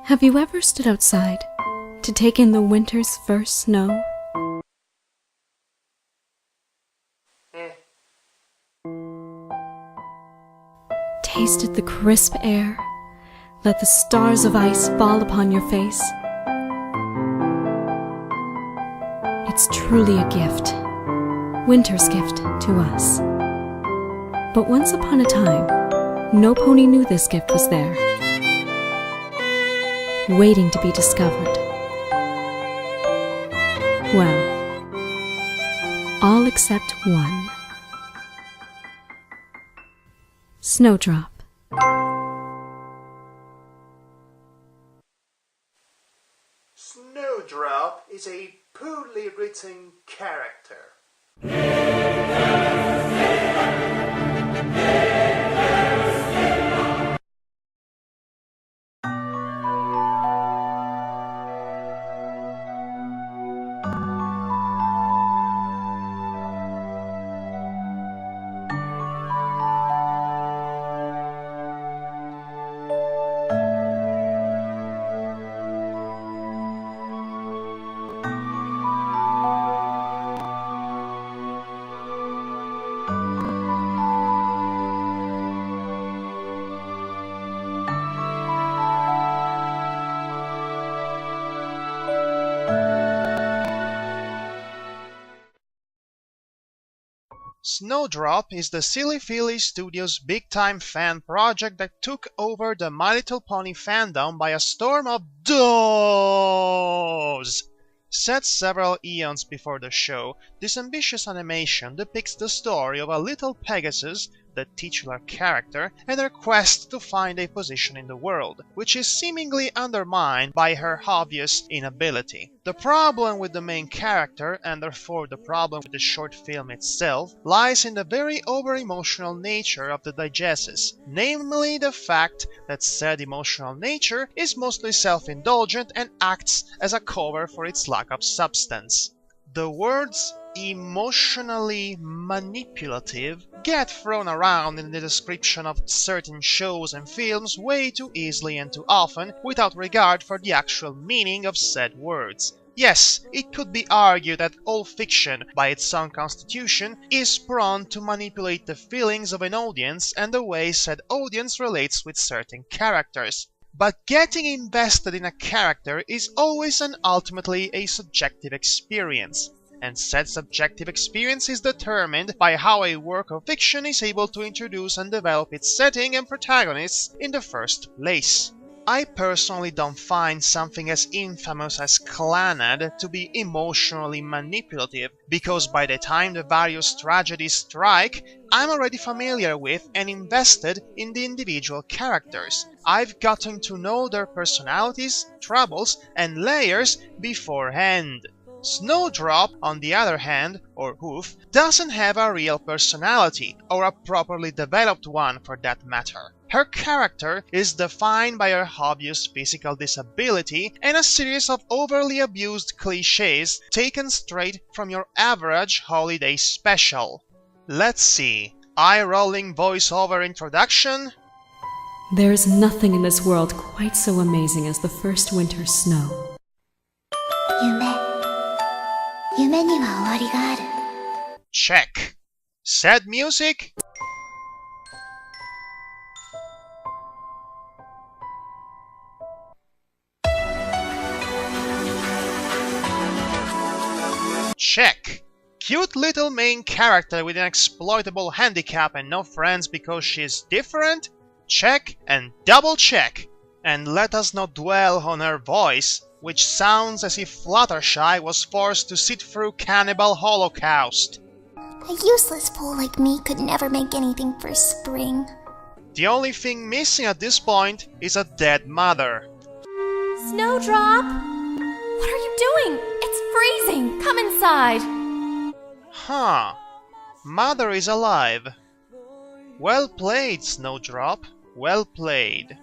Have you ever stood outside to take in the winter's first snow? Tasted the crisp air, let the stars of ice fall upon your face? It's truly a gift, winter's gift to us. But once upon a time, no pony knew this gift was there, waiting to be discovered. Well, all except one. Snowdrop. Snowdrop is a poorly written character. Snowdrop is the Silly Philly Studios' big-time fan project that took over the My Little Pony fandom by a storm of doors. Set several eons before the show, this ambitious animation depicts the story of a little Pegasus, the titular character, and her quest to find a position in the world, which is seemingly undermined by her obvious inability. The problem with the main character, and therefore the problem with the short film itself, lies in the very over-emotional nature of the diegesis, namely the fact that said emotional nature is mostly self-indulgent and acts as a cover for its lack of substance. The words emotionally manipulative get thrown around in the description of certain shows and films way too easily and too often without regard for the actual meaning of said words. Yes, it could be argued that all fiction, by its own constitution, is prone to manipulate the feelings of an audience and the way said audience relates with certain characters. But getting invested in a character is always and ultimately a subjective experience, and said subjective experience is determined by how a work of fiction is able to introduce and develop its setting and protagonists in the first place. I personally don't find something as infamous as Clannad to be emotionally manipulative, because by the time the various tragedies strike, I'm already familiar with and invested in the individual characters. I've gotten to know their personalities, troubles, and layers beforehand. Snowdrop, on the other hand, or Hoof, doesn't have a real personality, or a properly developed one for that matter. Her character is defined by her obvious physical disability and a series of overly abused cliches taken straight from your average holiday special. Let's see, eye-rolling voiceover introduction? There is nothing in this world quite so amazing as the first winter's snow. 夢には終わりがある。 Check. Sad music? Check. Cute little main character with an exploitable handicap and no friends because she's different? Check and double check. And let us not dwell on her voice, which sounds as if Fluttershy was forced to sit through Cannibal Holocaust. A useless fool like me could never make anything for spring. The only thing missing at this point is a dead mother. Snowdrop! What are you doing? It's freezing! Come inside! Huh. Mother is alive. Well played, Snowdrop. Well played.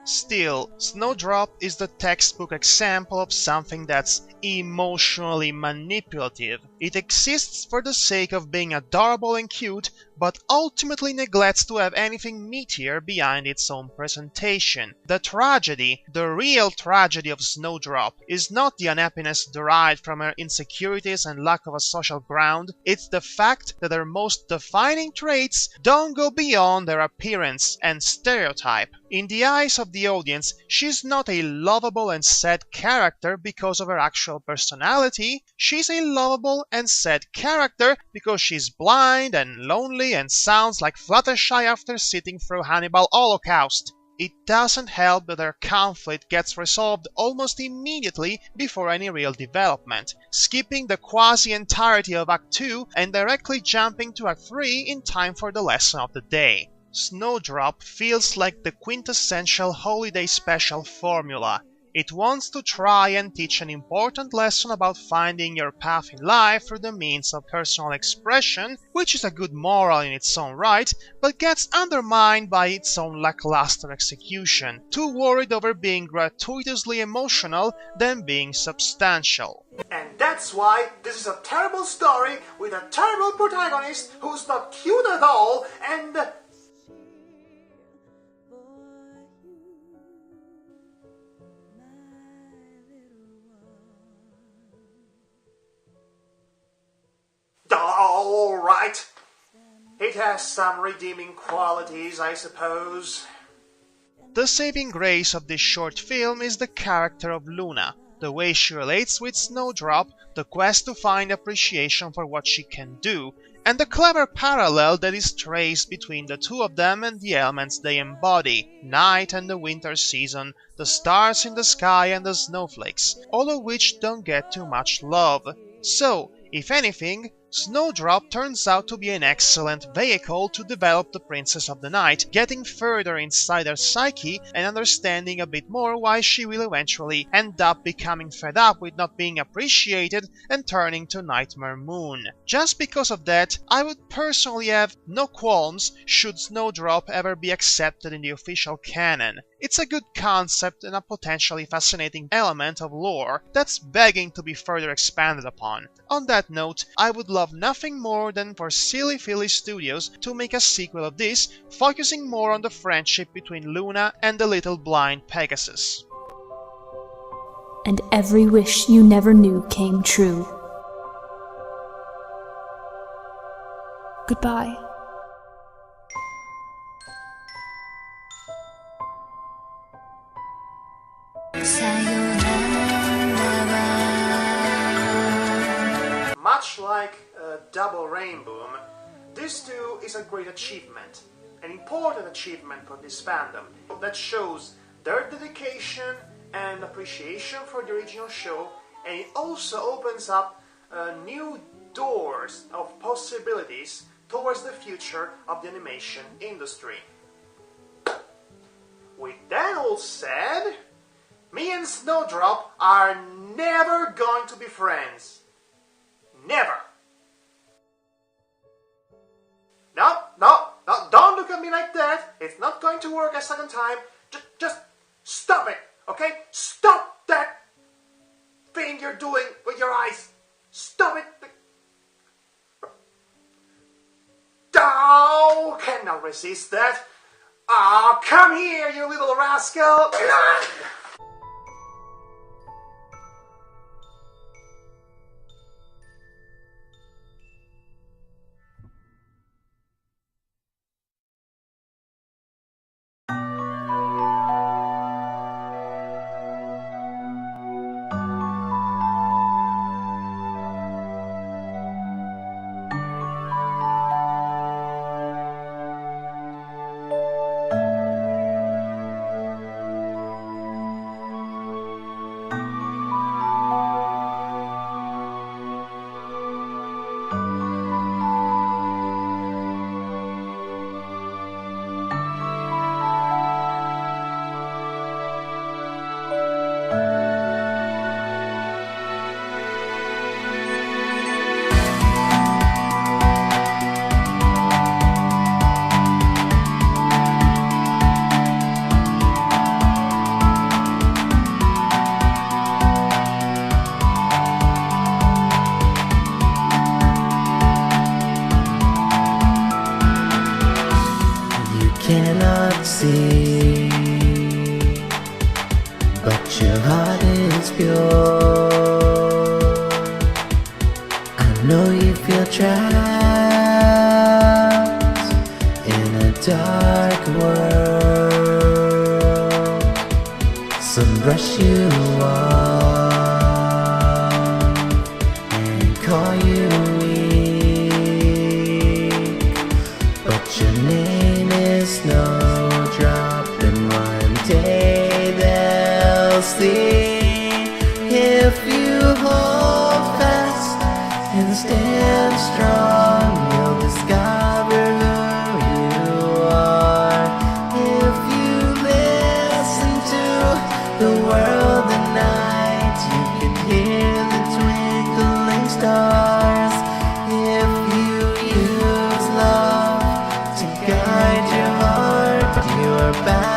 Still, Snowdrop is the textbook example of something that's emotionally manipulative. It exists for the sake of being adorable and cute, but ultimately neglects to have anything meatier behind its own presentation. The tragedy, the real tragedy of Snowdrop, is not the unhappiness derived from her insecurities and lack of a social ground, it's the fact that her most defining traits don't go beyond their appearance and stereotype. In the eyes of the audience, she's not a lovable and sad character because of her actual personality, she's a lovable and sad character because she's blind and lonely and sounds like Fluttershy after sitting through Hannibal Holocaust. It doesn't help that her conflict gets resolved almost immediately before any real development, skipping the quasi-entirety of Act 2 and directly jumping to Act 3 in time for the lesson of the day. Snowdrop feels like the quintessential holiday special formula. It wants to try and teach an important lesson about finding your path in life through the means of personal expression, which is a good moral in its own right, but gets undermined by its own lackluster execution, too worried over being gratuitously emotional than being substantial. And that's why this is a terrible story with a terrible protagonist who's not cute at all and... Alright. It has some redeeming qualities, I suppose. The saving grace of this short film is the character of Luna, the way she relates with Snowdrop, the quest to find appreciation for what she can do, and the clever parallel that is traced between the two of them and the elements they embody, night and the winter season, the stars in the sky and the snowflakes, all of which don't get too much love. So, if anything, Snowdrop turns out to be an excellent vehicle to develop the Princess of the Night, getting further inside her psyche and understanding a bit more why she will eventually end up becoming fed up with not being appreciated and turning to Nightmare Moon. Just because of that, I would personally have no qualms should Snowdrop ever be accepted in the official canon. It's a good concept and a potentially fascinating element of lore that's begging to be further expanded upon. On that note, I would love nothing more than for Silly Philly Studios to make a sequel of this, focusing more on the friendship between Luna and the little blind Pegasus. And every wish you never knew came true. Goodbye. Much like Double Rainbow, this too is a great achievement, an important achievement for this fandom that shows their dedication and appreciation for the original show, and it also opens up new doors of possibilities towards the future of the animation industry. With that all said, me and Snowdrop are never going to be friends. Never. No, don't look at me like that. It's not going to work a second time. Just stop it, okay? Stop that thing you're doing with your eyes. Stop it. Oh, cannot resist that. Oh, come here, you little rascal. pure. I know you feel trapped in a dark world. Some brush you off and call you weak, but your name is Snowdrop, and one day they'll see. If you hold fast and stand strong, you'll discover who you are. If you listen to the world at night, you can hear the twinkling stars. If you use love to guide your heart, you are bound